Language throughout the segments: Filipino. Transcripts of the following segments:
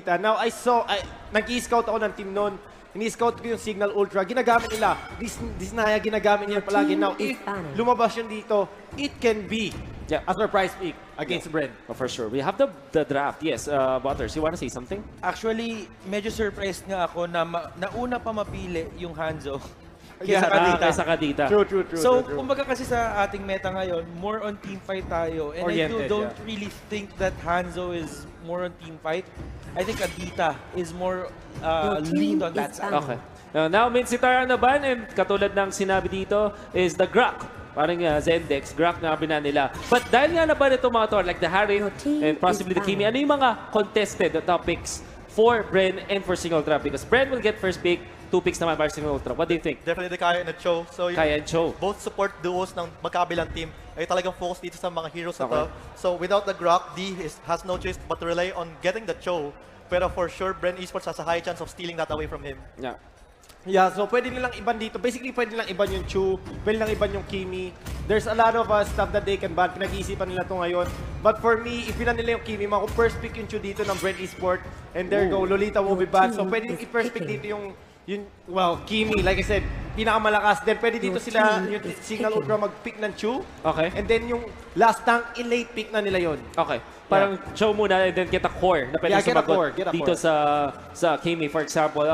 data. Now, nag-i-scout ako ng team noon. Ini-scout ko yung Cignal Ultra. Ginagamit nila. Disnaya ginagamit niya palagi. Now, if lumabas yun dito, it can be a surprise pick against BREN. Oh, for sure. We have the draft. Yes, Butters, you want to say something? Actually, medyo surprised nga ako na nauna pa mapili yung Hanzo. Kaysa Kadita. True. So, kumbaga kasi sa ating meta ngayon, more on team fight tayo. And Oriented, I don't really think that Hanzo is more on team fight. I think Kadita is more leaned on that side. Okay. Now, Minsitar ang naban, and katulad ng sinabi dito, is the Grak. Parang Zendex, Grak na binan nila. But dahil nga naban itong mga to, like the Harry and possibly the Kimi, ano yung mga contested topics for BREN and for Cignal Ultra? Because BREN will get first pick, 2 picks naman para Cignal Ultra. What do you think? Definitely Kaya and Cho. So, Kaya and Cho. Both support duos ng magkabilang team ay talagang focus dito sa mga heroes na to. So without the Grok, D has no choice but to rely on getting the Cho. Pero for sure, BREN Esports has a high chance of stealing that away from him. Yeah, so pwede nilang iban dito. Basically, pwede nilang iban yung Chu, pwede nilang iban yung Kimi. There's a lot of stuff that they can ban. Pinag-iisipan nila to ngayon. But for me, if ilan nila yung Kimi, kung first pick yung Chu dito ng BREN Esports, and there go, Lolita will be banned. So pwede yung first pick dito yung Kimi, like I said, pinakamalakas. Then pwede dito sila, yung Cignal Ultra mag-pick ng Chu. Okay. And then yung last tank, i-late pick na nila yon. Okay. Parang show muna and then get a core na pwede sumagot dito sa Kimi, for example.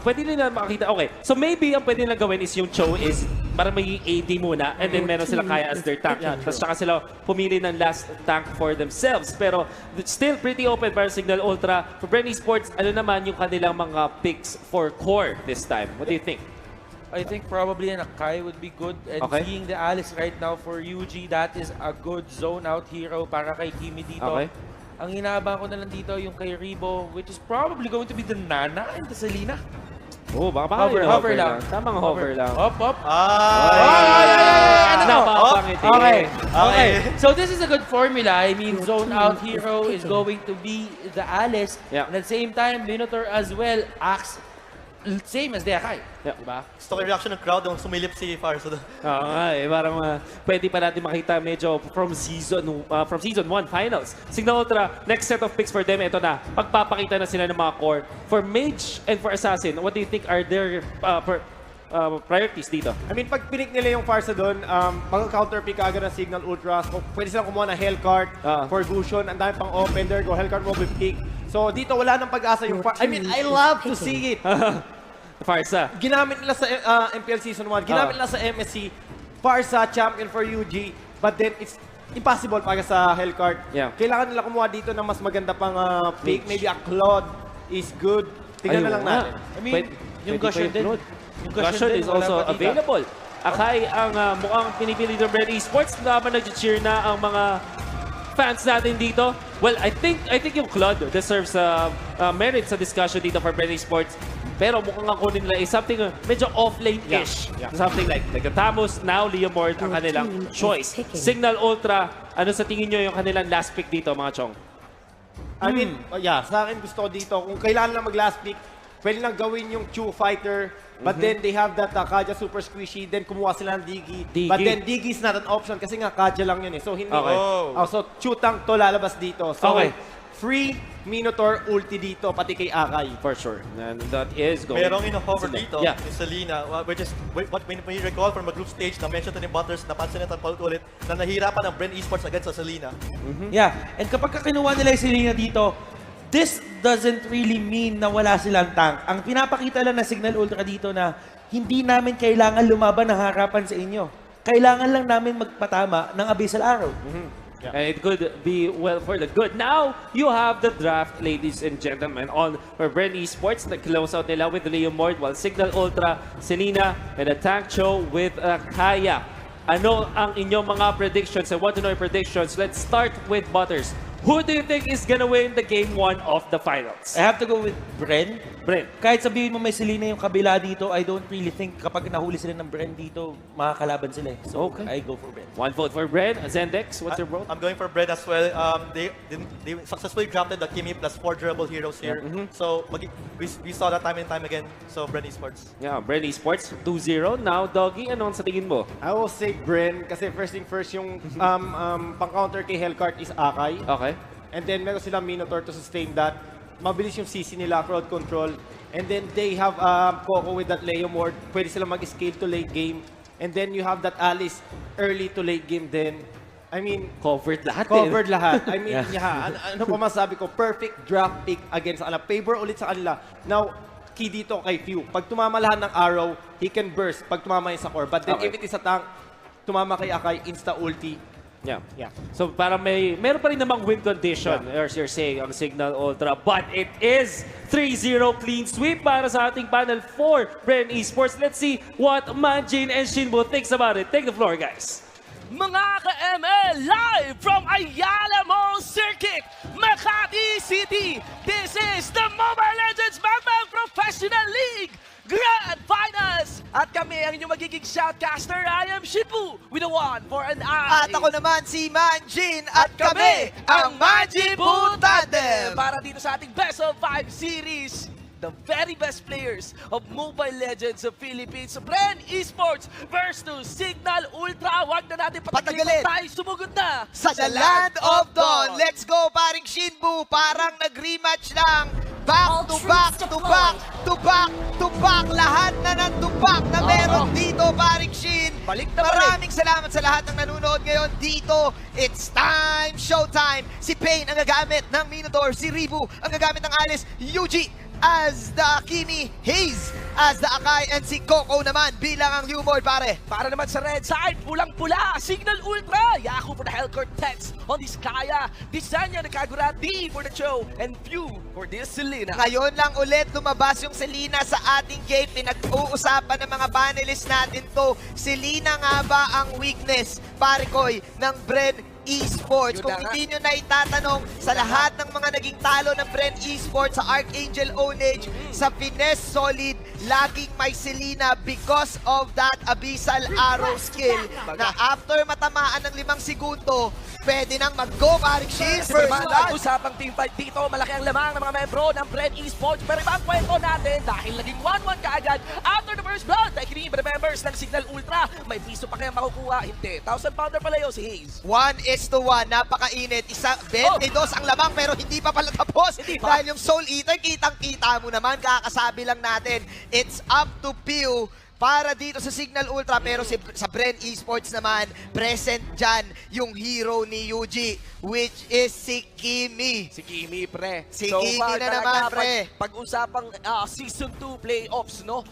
Pwede nila makakita. Okay. So maybe ang pwede nilang gawin is yung Cho is para may AD muna and then meron sila Kaya as their tank. Tapos tsaka sila pumili ng last tank for themselves. Pero still pretty open para Cignal Ultra. For BREN Esports, ano naman yung kanilang mga picks for core this time? What do you think? I think probably an Akai would be good. And seeing the Alice right now for UG, that is a good zone out hero para kay Kimi dito. Okay. Ang inaabangan ko na lang dito yung kay Ribo, which is probably going to be the Nana and the Selena. Oh, baka hover lang. Tamang hover lang. Up. Napapangiti. Okay. So this is a good formula. I mean, zone out hero is going to be the Alice. Yeah. And at the same time, Minotaur as well acts same as the Akai. Diba? Gusto ko yung reaction ng crowd nung sumilip si Farso. Oo nga parang pwede pa natin makita medyo from season 1 finals. Cignal Ultra, next set of picks for them, ito na. Pagpapakita na sila ng mga core. For Mage and for Assassin, what do you think are their priorities dito? I mean, pag pinik nila yung Farsa doon, mag-counter pick agad ng Cignal Ultra. So, pwede silang kumuha ng Hellcart for Gusion. Ang dami pang open there. Go Hellcart will be pick. So, dito wala nang pag-asa yung Farsa. I mean, I love to see it. Farsa. Ginamit nila sa MPL Season 1. Ginamit nila sa MSC. Farsa, champion for UG. But then, it's impossible para sa Hellcart. Yeah. Kailangan nila kumuha dito ng mas maganda pang pick. Maybe a Claude is good. Tingnan na lang natin. I mean, yung Gusion din. Yung Gusion is also available. Akai ang mukhang pinipili ng BREN Esports. Naman nag-cheer na ang mga fans natin dito. Well, I think yung Claude deserves merit sa discussion dito for BREN Esports. Pero mukhang ang kunin nila is something medyo off-lane-ish. Something like the Tamus, now Leomord ang kanilang choice. Cignal Ultra, ano sa tingin nyo yung kanilang last pick dito, mga chong? I mean, sa akin gusto ko dito, kung kailangan lang mag-last pick, pwede lang gawin yung Chu Fighter, but then they have that Kaja Super Squishy, then kumuha sila ng Digi. But then Digi is not an option kasi nga Kaja lang yun eh. So, hindi. So, Chu Tank to lalabas dito. So, free Minotaur ulti dito, pati kay Akai. For sure. And that is going. Merong in-hover dito, yung Selena, which is what we recall from a group stage na mention to ni Butters, napansin natin ulit na nahirapan ng BREN Esports against sa Selena. Yeah, and kapag kinuha nila yung Selena dito, this doesn't really mean na wala silang tank. Ang pinapakita lang na Cignal Ultra dito na hindi namin kailangan lumaban ng harapan sa inyo. Kailangan lang namin magpatama ng Abyssal Arrow. It could be well for the good. Now, you have the draft, ladies and gentlemen, on for BREN Esports. Nag-close out nila with Leomord, while Cignal Ultra, Selena, and a Tank Cho with Kaya. Ano ang inyong mga predictions? I want to know your predictions. Let's start with Butters. Who do you think is gonna win the game 1 of the finals? I have to go with BREN. BREN. Kahit sabihin mo may Selena yung kabila dito, I don't really think kapag nahuli sila ng BREN dito, makakalaban sila eh. So, I go for BREN. 1 vote for BREN. Zendex, what's your vote? I'm going for BREN as well. They successfully drafted the Kimi plus 4 durable heroes here. So, we saw that time and time again. So, BREN Esports. Yeah, BREN Esports, 2-0. Now, Doggy, ano sa tingin mo? I will say BREN kasi first thing first yung pang-counter kay Hellcart is Akai. Okay. And then meron silang Minotaur to sustain that. mabilis yung CC nila, crowd control. And then they have Coco with that Leo Mord. Pwede sila mag-scale to late game. And then you have that Alice early to late game din. I mean, Covered lahat covered lahat. I mean, ano pa masabi ko? Perfect draft pick against sa kanila. Favor ulit sa kanila. Now, key dito kay Few. Pag tumama lahat ng arrow, he can burst pag tumama yun sa core. But then Okay. if it is a tank, tumama kay Akai, insta-ulti. Yeah. So parang meron pa rin namang win condition, as you're saying, ang Cignal Ultra. But it is 3-0 clean sweep para sa ating Panel 4, BREN Esports. Let's see what Manjin and Shinbo thinks about it. Take the floor, guys. Mga ka-ML, live from Ayala Mall Circuit, Makati City. This is the Mobile Legends Bang Professional League Grand Finals. At kami ang inyong magiging shoutcaster. I am Shibu with a one for an eye. At ako naman si Manjin at kami ang Majibu Tandem. Para dito sa ating Best of 5 series. The very best players of Mobile Legends of Philippines. BREN Esports versus Cignal Ultra. Huwag na natin Patagalin. tayo. Sumugod na Sa The Land of Dawn. Let's go, paring Shinbu. Parang nag-rematch lang. Back to back to back to back to back. Lahat na ng tupak na meron dito, paring Shin. Balik na balik. Maraming salamat sa lahat ng nanonood ngayon dito. It's time, showtime. Si Pain ang gagamit ng Minotaur. Si Ribu ang gagamit ng Alice. Yuji as the Kimi, Hayes as the Akai, and si Coco naman bilang ang Humor, pare. Para naman sa red side, pulang-pula, Cignal Ultra, Yahoo for the Hellcore Text on this Kaya, Disanya na Kagura, D for the show, and Few for this Selena. Ngayon lang ulit lumabas yung Selena sa ating game. Pinag-uusapan ng mga panelists natin to. Selena nga ba ang weakness, pare koy, ng BREN Esports? Yun Kung na nga. hindi nyo na itatanong sa lahat ng mga naging talo ng BREN Esports, sa Archangel Onage, sa Finesse Solid, laging may Selena because of that Abyssal Arrow skill na after matamaan ng 5 segundo, pwede nang mag-go, paring Shiz. First blood. Usapang team fight dito, malaki ang lamang ng mga membro ng BREN Esports. Pero iba ang kwento natin dahil naging 1-1 kaagad after the first blood. Dahil kiniba the members ng Cignal Ultra. May piso pa kayang makukuha. Hindi. 1,000 pounder pala yun si Hayes. 1:1, napakainit. 22 ang lamang pero hindi pa pala tapos. Hindi pa. Dahil yung Soul Eater, kitang-kita mo naman, kakasabi lang natin. It's up to Pew para dito sa Cignal Ultra, pero sa BREN Esports naman, present dyan yung hero ni Yuji, which is si Kimi. Si Kimi, pre. Si Kimi na naman, pre. Pag-usapang Season 2 playoffs, no?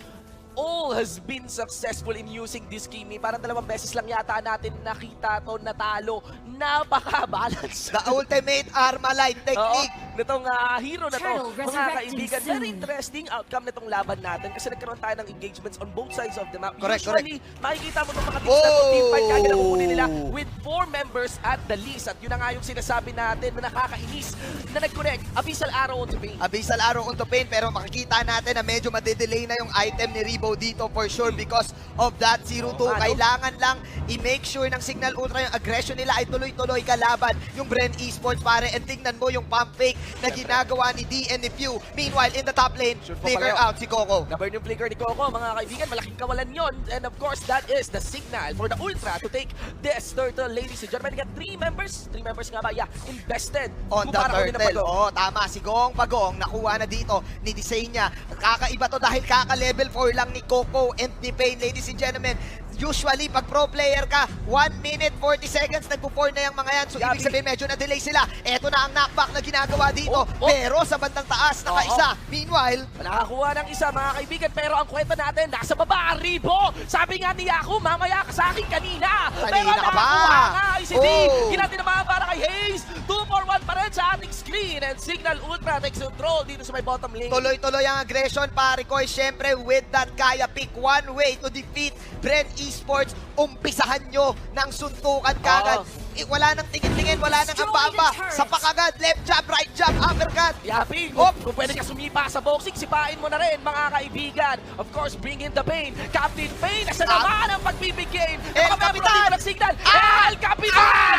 All has been successful in using this Kimi. Parang 2 beses lang yata natin nakita to natalo. Napaka-balance. The ultimate Armalite technique. Nitong hero na to, Turtle mga resurrecting kaibigan, soon. very interesting outcome nitong laban natin kasi nagkaroon tayo ng engagements on both sides of the map. Correct, Usually, makikita mo itong mga teams na to, team fight kagad ang kukunin nila with 4 members at the least. At yun na nga yung sinasabi natin na nakakainis na nag-connect. Abyssal Arrow on to pain. Abyssal Arrow on to pain, pero makikita natin na medyo madedelay na yung item ni Rebo dito for sure because of that 0-2. Kailangan lang i-make sure ng Cignal Ultra yung aggression nila ay tuloy-tuloy kalaban yung BREN Esports, pare. And tingnan mo yung pump fake na ginagawa ni D and ni Pew. Meanwhile, in the top lane, figure out si Coco. Na-burn yung flicker ni Coco, mga kaibigan, malaking kawalan yon. And of course, that is the signal for the Ultra to take this turtle. Ladies and gentlemen, got 3 members. 3 members nga ba? Yeah, invested. On the Kumpara ko din ang turtle. Bagong. Oo, tama. Si Gong Bagong, nakuha na dito ni Disenya. Kakaiba to dahil kaka-level 4 lang ni Coco and ni Pain. Ladies and gentlemen, usually, pag pro player ka, 1 minute 40 seconds, nagpo-4 na yung mga yan. So, ibig sabihin, medyo na-delay sila. Eto na ang knockback na ginagawa dito. Pero sa bandang taas, nakaisa. Meanwhile, Nakakuha ng isa, mga kaibigan, pero ang kwento natin, nasa baba, Ribo! Sabi nga ni Yahoo, mamaya ka sa akin kanina! Pero Kanina ka pa! nakakuha nga, ICD! Oh. Kinati naman para kay Hayes! 2-4-1 pa rin sa ating screen, and Cignal Ultra takes control dito sa may bottom lane. tuloy-tuloy ang aggression, pare ko. Siyempre, with that kaya pick one way to defeat BREN Esports, umpisahan nyo ng suntukan kagad. Wala nang tingin-tingin, wala nang amba-amba. Sapak agad, left jab, right jab, uppercut. Yapi, Hop! kung pwede ka sumipa sa boxing, sipain mo na rin, mga kaibigan. Of course, bring in the pain. Captain Pain, nasa naman ang pagbibigay. El Capitan! Ng signal. Ah! El Capitan!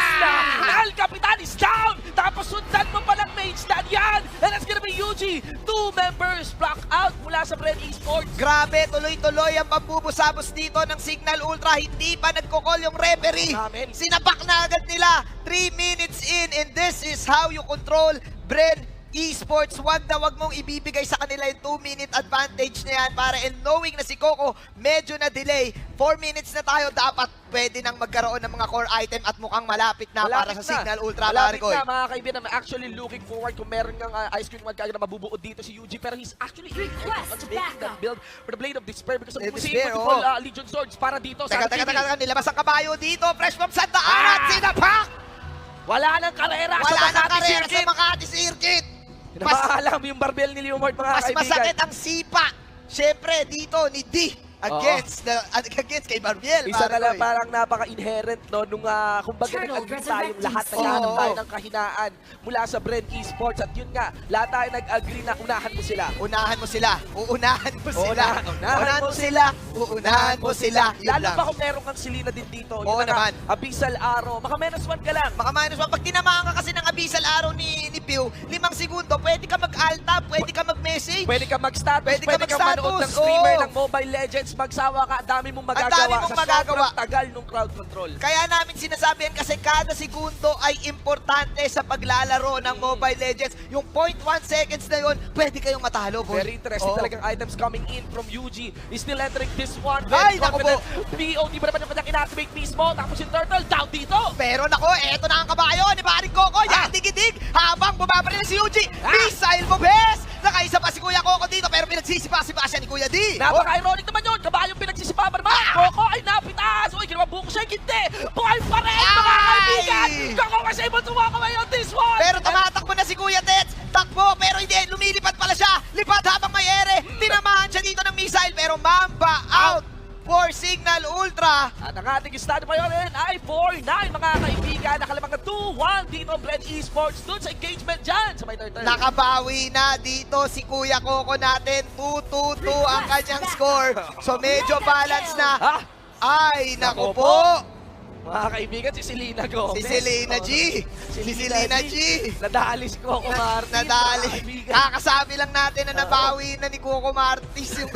El Capitan is down! Tapos sundan mo pa ng mage stand yan! And that's gonna be Yuji. 2 members block out mula sa BREN Esports. Grabe, tuloy-tuloy ang pambubusabos dito ng Cignal Ultra. Hindi pa nagkukol yung referee. Amen. Sinapak na agad nila. 3 minutes in, and this is how you control BREN Esports, wag mong ibibigay sa kanila yung 2-minute advantage na yan para and knowing na si Coco medyo na delay. 4 minutes na tayo, dapat pwede nang magkaroon ng mga core item at mukhang malapit na para sa Cignal Ultra. Malapit Maricoy. na mga kaibigan. I'm actually looking forward kung meron ng ice cream man kagad na mabubuo dito si UG, pero he's actually making that build for the Blade of Despair because of Despair, multiple Legion Swords para dito sa Teka, nilabas ang kabayo dito. Fresh from Santa Ana, sinapak! Wala nang karera Wala sa nang Makati karera sa Circuit. Makati Circuit. Namaalam yung barbell ni Leomord, mga Mas kaibigan. masakit ang sipa. Siyempre, dito ni D against kay Barbiel. Isa na lang Maricoy. parang napaka-inherent no, nung kumbaga nag-agree tayong lahat naghanap tayo ng kahinaan mula sa BREN Esports at yun nga, lahat tayo nag-agree na unahan mo sila. Unahan mo sila. Uunahan mo sila. Unahan mo sila. Uunahan mo sila. Yun Lalo lang. pa kung meron kang Selena din dito. Oo Yun na nga, naman. Abyssal Arrow. Maka -1 ka lang. Baka minus one. Pag tinamaan ka kasi ng Abyssal Arrow ni Pew, 5 segundo, pwede ka mag-altab, pwede ka mag-message. Pwede ka mag-status, Pwede pwede, ka ka manood ng mag-status, streamer oo. ng Mobile Legends, magsawa ka, dami mong Ang magagawa dami mong sa magagawa. sobrang tagal nung crowd control. Kaya namin sinasabi yan kasi kada segundo ay importante sa paglalaro ng Mobile Legends. Yung 0.1 seconds na yun, pwede kayong matalo, boy. Very interesting Oo. talagang items coming in from UG. He's still entering this one. Ay, Very naku confident. POD ba naman yung kanyang in-activate mismo? Tapos yung Turtle down dito. Pero nako, eto na ang kabayo ni Paring Coco. Yan, digidig. Habang bumabaril si UG. Missile mo, bes! Nakaisa pa si Kuya Coco dito pero pinagsisipa-sipa siya ni Kuya D. Napaka-ironic naman yun. Kabayong pinagsisipapan naman. Coco ay napitas. Uy, ginawa buko siya. Hindi. Buhay pa rin, mga kaibigan. Coco was able to walk away on this one. Pero tumatakbo na si Kuya Tets. Takbo, pero hindi. Lumilipad pala siya. Lipad habang may ere. Tinamahan siya dito ng missile pero Mamba out for Cignal Ultra. At ang ating estado ngayon ay 4-9, mga kaibigan. Nakalamang na 2-1 dito BREN Esports. Doon sa engagement dyan sa may Turtle. Nakabawi na dito si Kuya Coco natin. 2-2-2 ang kanyang score. So medyo balance na. Ha? Ay, naku po. Mga kaibigan, si Selena Gomez. Si Selena G. Si Selena G. Nadali si Coco Martin. Nadali. mga kaibigan. Kakasabi lang natin na nabawi na ni Coco Martis yung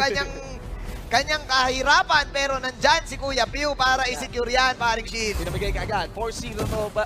kanyang kahirapan, pero nandyan si Kuya Pew para i-secure yan, paring Shin. Pinamigay ka agad. 4-0-2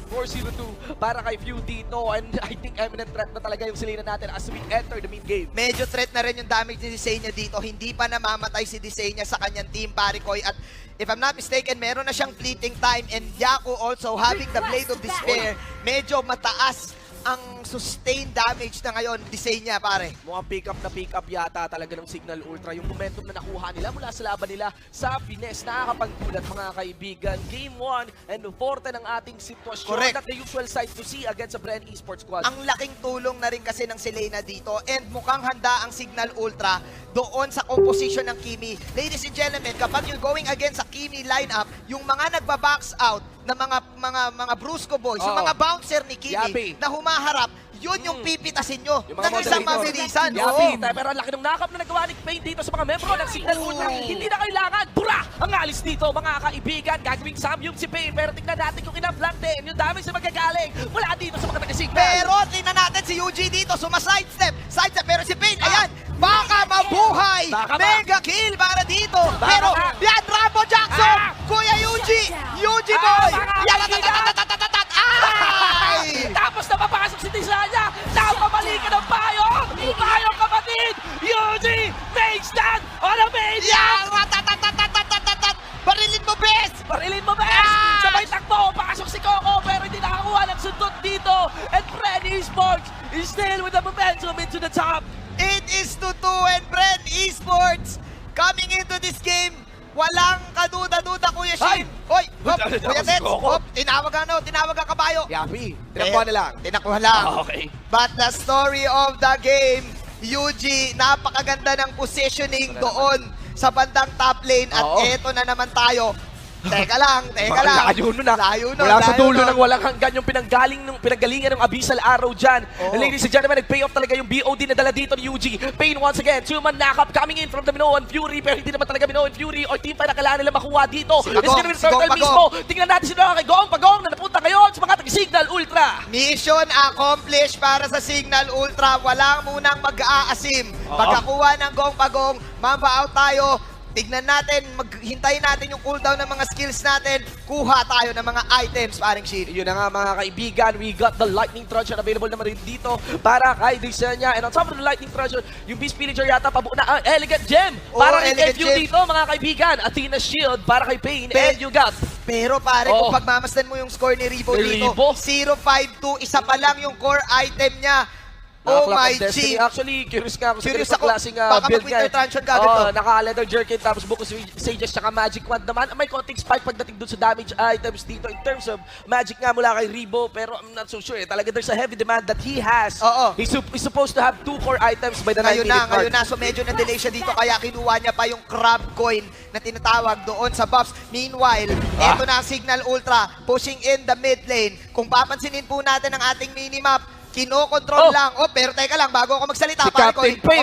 para kay Few dito. And I think eminent threat na talaga yung Selena natin as we enter the main game. Medyo threat na rin yung damage ni Desenia dito. Hindi pa namamatay si Desenia sa kanyang team, Parikoy. At if I'm not mistaken, meron na siyang fleeting time. And Yaku also having the Blade of Despair. Medyo mataas ang sustained damage na ngayon, Desenia, pare. Mukhang pick up yata talaga ng Cignal Ultra. Yung momentum na nakuha nila mula sa laban nila sa Pines. Nakakapaggulat, mga kaibigan. Game 1 and forte ng ating sitwasyon. Correct. Not the usual sight to see against the BREN Esports squad. Ang laking tulong na rin kasi ng Selena dito and mukhang handa ang Cignal Ultra doon sa composition ng Kimi. Ladies and gentlemen, kapag you're going against sa Kimi lineup, yung mga nagba-box out na mga Brusco boys, yung mga bouncer ni Kimi Yapi. na humaharap, yun yung pipitasin nyo Yung mga ng isang moderator. mabilisan. Yapi, Oo. pero ang laki ng nakap na nagawa ni Payne dito sa mga membro ng Cignal Ultra. Hindi na kailangan. Bura! Ang alis dito, mga kaibigan. Gagawing samyum si Payne. Pero tingnan natin kung ina-flank din. Yung damage na magagaling. Wala dito sa mga taga-Cignal. Pero tingnan natin si UG dito, sidestep, pero si Payne, ayan, baka mabuhay! Baka ba? Mega kill para dito! Baka Pero, ba? yan, Rambo Jackson! Ah! Kuya UG boy! Mga Yan, kaibigan! ay! Tapos na mapasok si Tisaya. Napamali ka ng payong. Payong kapatid. UG makes that on a main. Yan! Ratatatatatatatat! Barilin mo, best! Parilin mo, bes! Sabay takbo, pasok si Coco, pero hindi nakakuha ng sundot dito. And BREN Esports is still with the momentum into the top. It is 2-2 and BREN Esports coming into this game. Walang kaduda-duda, Kuya Shin. Hoy, hop, Kuya Tets, hop, tinawag ang kabayo. Yapi, tinakuha na lang. Tinakuha lang. Okay. But the story of the game, UG, napakaganda ng positioning doon sa bandang top lane at Oo. eto na naman tayo. Teka lang. Layo nun ah. Layo nun, Mula sa layo dulo nun. ng walang hanggan yung pinanggalingan ng Abyssal Arrow dyan. Oo. And ladies and gentlemen, nag-pay off talaga yung BOD na dala dito ni UG. Payne once again, 2-man knock-up coming in from the Minoan Fury, pero hindi naman talaga Minoan Fury or team fight na kailangan nila makuha dito. Si It's Pagong, gonna be si Turtle Gong mismo. Tingnan natin sila kay Gong Pagong na napunta ngayon sa mga taga-Cignal Ultra. Mission accomplished para sa Cignal Ultra. Walang munang mag-aasim. Pagkakuha ng Gong Pagong, Mamba out tayo. tignan natin, maghintayin natin yung cooldown ng mga skills natin. Kuha tayo ng mga items, paring Shin. Yun na nga mga kaibigan, we got the Lightning Truncheon available naman rin dito para kay Desenia. And on top of the Lightning Truncheon, yung Beast Pillager yata pabuo na Elegant Gem. Para kay Elegant FU Gem. dito mga kaibigan. Athena Shield para kay Pain. And you got Pero pare, Oo. kung pagmamasdan mo yung score ni Rebo Ni dito, Rebo? 0-5-2, isa pa lang yung core item niya. Oh Clock my of Destiny. G! Actually, curious nga ako sa Curious ganitong ako, klaseng baka build mag-Winter niya. Truncheon ka agad to. Naka-Leather Jerkin, tapos Book of Sages, tsaka Magic Wand naman. May konting spike pagdating dun sa damage items dito in terms of magic nga mula kay Rebo. Pero I'm not so sure. Talaga there's a heavy demand that he has. Oo. He's supposed to have 2 core items by the 9-minute mark. Ngayon na. So medyo na-delay siya dito kaya kinuha niya pa yung crab coin na tinatawag doon sa buffs. Meanwhile, eto na ang Cignal Ultra pushing in the mid lane. Kung papansinin po natin ang ating minimap, kinokontrol lang. Oh, pero teka lang, bago ako magsalita, Si Captain Pain,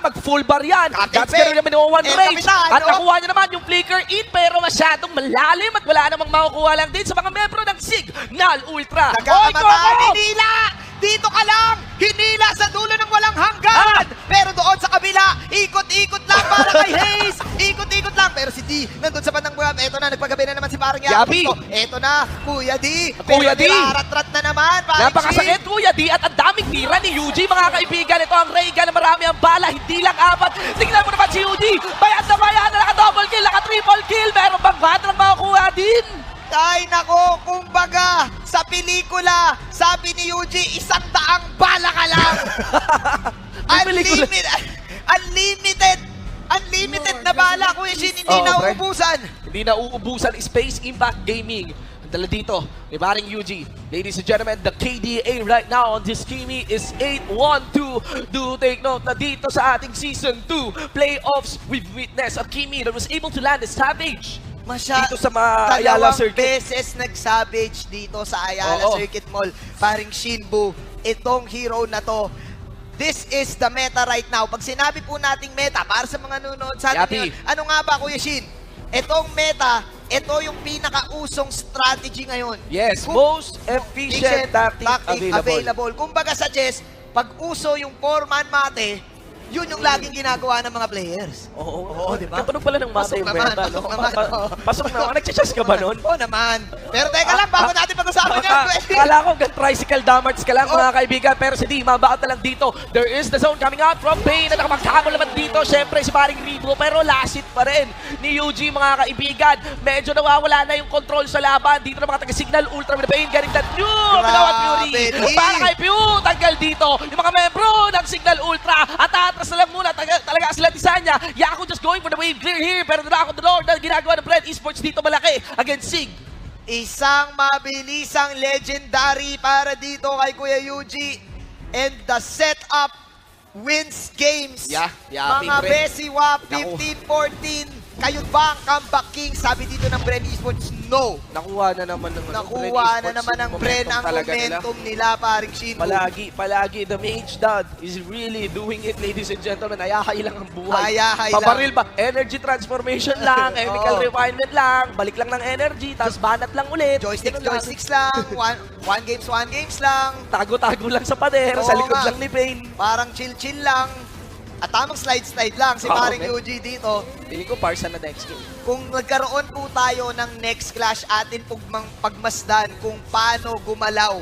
mag-full bar yan. Captain That's Pain. gano'n naman yung one Eh, range. Kapitan, At oh. nakuha niya naman yung flicker in, pero masyadong malalim at wala namang makukuha lang din sa mga membro ng Cignal Ultra. Nagkakamataan, hinila! Dito ka lang! Hinila sa dulo ng walang hanggan! Pero doon sa kabila, ikot-ikot lang para kay Hayes! Ikot-ikot lang! Pero si D, nandun sa bandang buwan. Eto na, nagpagabi na naman si parang Yabi. Yabi. Eto na, Kuya D. Kuya D. Pero nirarat-rat na naman, parang Napakasakit, Kuya D, at ang daming tira ni Yuji, mga kaibigan. Ito ang Raygun na marami ang bala, hindi lang 4. Tingnan mo naman si Yuji. Bayan na naka-double kill, naka-triple kill. Meron bang batang makukuha din? Ay nako, kumbaga, sa pelikula, sabi ni Yuji, 100 bala ka lang! Unlimited na bala, Kuya Shin, hindi Oo, na pre. uubusan. Hindi na uubusan. Space Impact Gaming. Ang dala dito ni Paring Yuji. Ladies and gentlemen, the KDA right now on this Kimi is 8-1-2. Do take note na dito sa ating Season 2 playoffs, we've witnessed a Kimi that was able to land a Savage. Dito sa Ayala Dalawang Circuit. beses nag-savage dito sa Ayala Oo. Circuit Mall. Paring Shinbu, itong hero na to, this is the meta right now. Pag sinabi po nating meta, para sa mga nanonood sa atin Yapi. ngayon, ano nga ba, Kuya Shin? Itong meta, ito yung pinakausong strategy ngayon. Yes, most efficient tactic available. Kumbaga sa chess, pag uso yung 4-man mate, yun yung laging ginagawa ng mga players. Oo, di ba? Katunog pala ng masa yung Pasok naman, benta, no? pasok naman, oo. Pasok naman. Nag-chess ka ba nun? Oo naman. Pero teka lang, bago natin pag-usapan yan, Kala ko hanggang tricycle damage ka lang, mga kaibigan. Pero si D, mabaot na lang dito. There is the zone coming out from Pain. At nakamagkakabol naman dito. Siyempre, si Paring Rebo. Pero last hit pa rin ni Yuji, mga kaibigan. Medyo nawawala na yung control sa laban. Dito na mga taga-Cignal Ultra with Pain. Getting that new Binawan Fury. Grabe, Para kay Pew, tanggal dito. Yung mga membro ng Cignal Ultra. At atras na lang muna. Talaga sila Desanya. Yaku just going for the wave clear here. Pero na ako the Lord na ginagawa ng BREN Esports dito malaki against Sig. Isang mabilisang legendary para dito kay Kuya Yuji. And the setup wins games. Yapi, Mga pre. Besiwa, Naku. 15-14. Kayo ba ang comeback king? Sabi dito ng BREN Esports, no. Nakuha na naman ng Nakuha na naman ng BREN ang momentum nila, paring Shinbu. Palagi, the Mage Dad is really doing it, ladies and gentlemen. Ayahay lang ang buhay. Ayahay lang. Pabaril ba? Energy transformation lang, chemical Oo. refinement lang, balik lang ng energy, tapos banat lang ulit. Joysticks lang. One games lang. Tago-tago lang sa pader, Oo sa likod nga. lang ni Pain. Parang chill-chill lang. At tamang slide-slide lang si Oo, paring okay. Yuji dito. Feeling ko parsa na next game. Kung nagkaroon po tayo ng next clash, atin pagmasdan kung paano gumalaw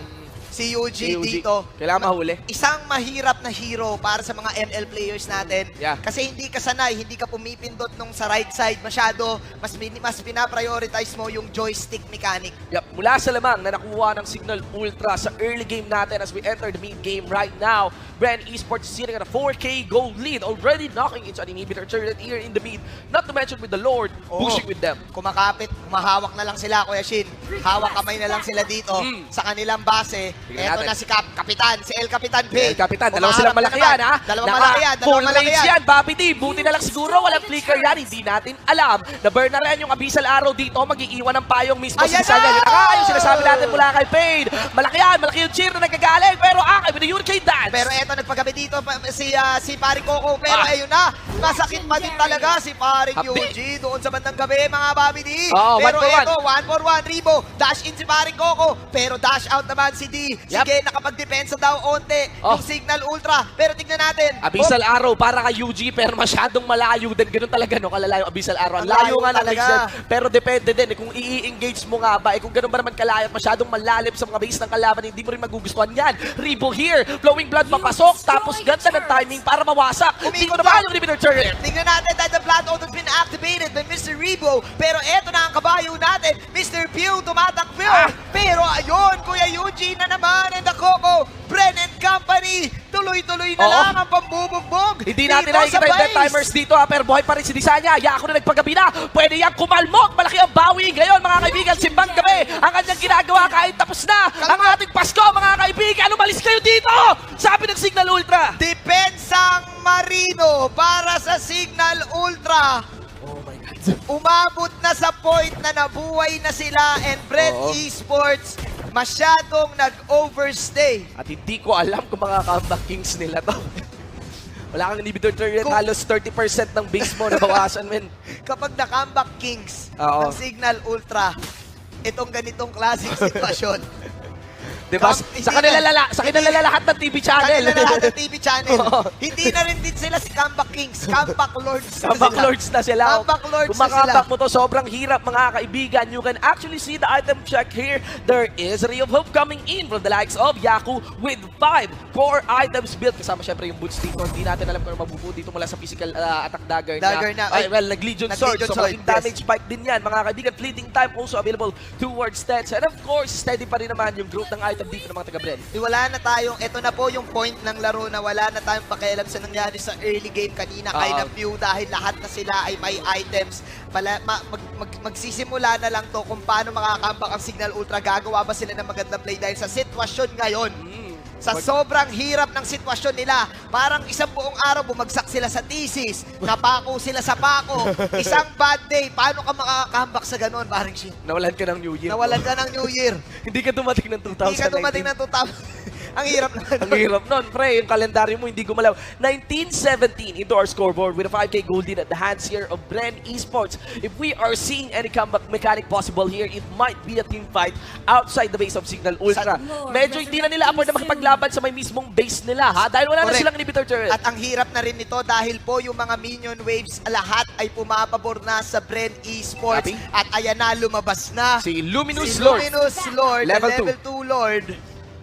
si Yuji dito. Kailangan mahuli. Isang mahirap na hero para sa mga ML players natin. Yeah. Kasi hindi ka sanay, hindi ka pumipindot nung sa right side masyado. Mas pinaprioritize mo yung joystick mechanic. Yep, mula sa lamang na nakuha ng Cignal Ultra sa early game natin as we enter the mid game right now. BREN Esports sitting at a 4K gold lead, already knocking into an inhibitor turret here in the mid. Not to mention with the Lord, pushing with them. Kumakapit, humahawak na lang sila, Kuya Shin. Hawak kamay na lang sila dito sa kanilang base. Tingnan Eto natin. na si Kapitan, si El Capitan Pay. El Capitan, dalawa silang malaki yan, ha? Dalawang malaki yan, Full dalawang malaki range yan. yan, Bobby D. Buti na lang siguro, walang flicker yan. Hindi natin alam. Na-burn na rin yung abyssal arrow dito. Mag-iiwan ng payong mismo Ayan si Desanya. na! Yun na nga, yung sinasabi natin mula kay Pain. Malaki yan, malaki yung cheer na nagkagaling. Pero with the Hurricane Dance. Pero eto, nagpagabi dito si Paring Coco. Pero ayun na, masakit pa din talaga si Paring Habi. Yuji doon sa bandang gabi, mga Bobby D. Oo, Pero 1-for-1. eto, 1-for-1, Rebo. Dash in si Paring Coco. Pero dash out naman si D. Sige, nakapag-depensa daw onte yung Cignal Ultra. Pero tignan natin. Abyssal Arrow para kay UG pero masyadong malayo din. Ganun talaga, no? Kalalayo Abyssal Arrow. Ang Ang layo layo nga ng talaga. base net. Pero depende din kung i-engage mo nga ba. Kung ganun ba naman kalayo at masyadong malalim sa mga base ng kalaban, hindi mo rin magugustuhan yan. Rebo here. Flowing Blood papasok. Tapos ganda ng timing para mawasak. Hindi ko naman yung limiter turret. Tignan natin that the Blood Oath has been activated by Mr. Rebo. Pero eto na ang kabayo natin. Mr. Pew tumatakbo. Pero ayun, Kuya Eugene na naman and the Coco. BREN and Company. Tuloy-tuloy na lang ang pambubugbog. Hindi natin dito nakikita sa yung death base. timers dito pero buhay pa rin si Disanya. Yako na nagpagabi na. Pwede yang kumalmok. Malaki ang bawi ngayon mga kaibigan. Simbang gabi. Ang kanyang ginagawa kahit tapos na. Ang ating Pasko mga kaibigan. Umalis kayo dito. Sabi ng Cignal Ultra. Depensang Marino para sa Cignal Ultra. Oh my God. Umabot na sa point na nabuhay na sila and BREN Esports masyadong nag-overstay. At hindi ko alam kung mga comeback kings nila to. Wala kang inhibitor turret. Halos 30% ng base mo nabawasan, men. Kapag na-comeback kings Oo. ng Cignal Ultra, itong ganitong klaseng sitwasyon. Diba? Hindi Sa kanila lahat ng TV channel. Kanila lahat ng TV channel. Oo. Hindi na rin din sila si Comeback Kings. Comeback Lords na Comeback sila. lords na sila. Comeback Lords Kung na sila. makatak mo to, sobrang hirap mga kaibigan. You can actually see the item check here. There is a ray of hope coming in from the likes of Yaku with 5 core items built. Kasama syempre yung boots dito. Hindi natin alam kung ano mabubuo dito mula sa physical attack dagger na. Ay, well, nag-Legion Sword. Nag-Legion So, Sword, malaking damage spike din yan. Mga kaibigan, fleeting time also available towards stats. And of course, steady pa rin naman yung growth ng item dito ng mga taga-BREN. Wala na tayong, ito na po yung point ng laro na wala na tayong pakialam sa nangyari sa early game kanina kay na Pew dahil lahat na sila ay may items. Magsisimula na lang to kung paano makakambak ang Cignal Ultra. Gagawa ba sila ng magandang play dahil sa sitwasyon ngayon? Sa sobrang hirap ng sitwasyon nila, parang isang buong araw bumagsak sila sa thesis, napako sila sa pako, isang bad day, paano ka makakambak sa ganun, parang shit. Nawalan ka ng New Year. Nawalan ka ng New Year. Hindi ka dumating ng 2019. Hindi ka dumating ng 2000. Ang hirap naman. Ang hirap nun, pre. Yung kalendaryo mo hindi gumalaw. 1917 into our scoreboard with a 5K gold lead at the hands here of BREN Esports. If we are seeing any comeback mechanic possible here, it might be a team fight outside the base of Cignal Ultra. Medyo hindi na nila afford na makipaglaban sa may mismong base nila, ha? Dahil wala na silang inhibitor turret. At ang hirap na rin nito dahil po yung mga minion waves, lahat ay pumapabor na sa BREN Esports. Happy? At ayan na, lumabas na. Si Luminous Si Lord. Luminous Lord, Level level 2 Lord,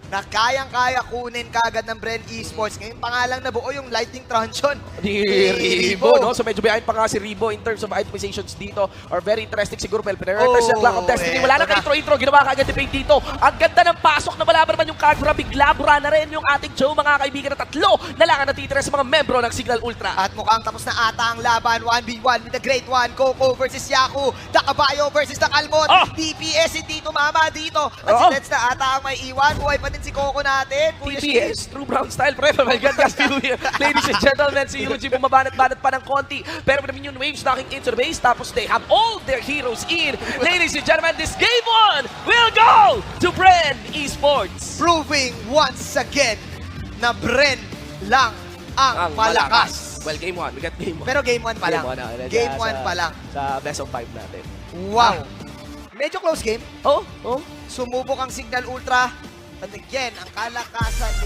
na kayang-kaya kunin kagad ng BREN Esports. Ngayon pa nga lang nabuo yung Lightning Truncheon Ni Rebo, no? So medyo behind pa nga si Rebo in terms of itemizations dito. Or very interesting siguro. Pero prioritize yung Clock of Destiny. Wala na ka-intro-intro. Ginawa kagad debate dito. Ang ganda ng pasok na malaban naman yung Kagura. Bigla-bura na rin yung ating Joe, mga kaibigan. Na tatlo na lang ang natitira sa mga membro ng Cignal Ultra. At mukhang tapos na ata ang laban. 1v1 with the Great One. Coco versus Yaku. Dakabayo versus Dakalmot. DPS hindi tumama dito. At si Let's na ata ang may iwan. Buhay pa din si Coco natin. Kuya Shield. TPS, True Brown Style, pre. My God, guys, ladies and gentlemen, si Yuji bumabanat-banat pa ng konti. Pero with the minion waves knocking into the base, tapos they have all their heroes in. Ladies and gentlemen, this game 1 will go to BREN Esports. Proving once again na BREN lang ang malakas. Well, game 1. We got game 1. Pero game 1 pa lang. Game 1 pa lang. Sa best of 5 natin. Wow. Medyo close game. Oh. Sumubok ang Cignal Ultra. At again, ang kalakasan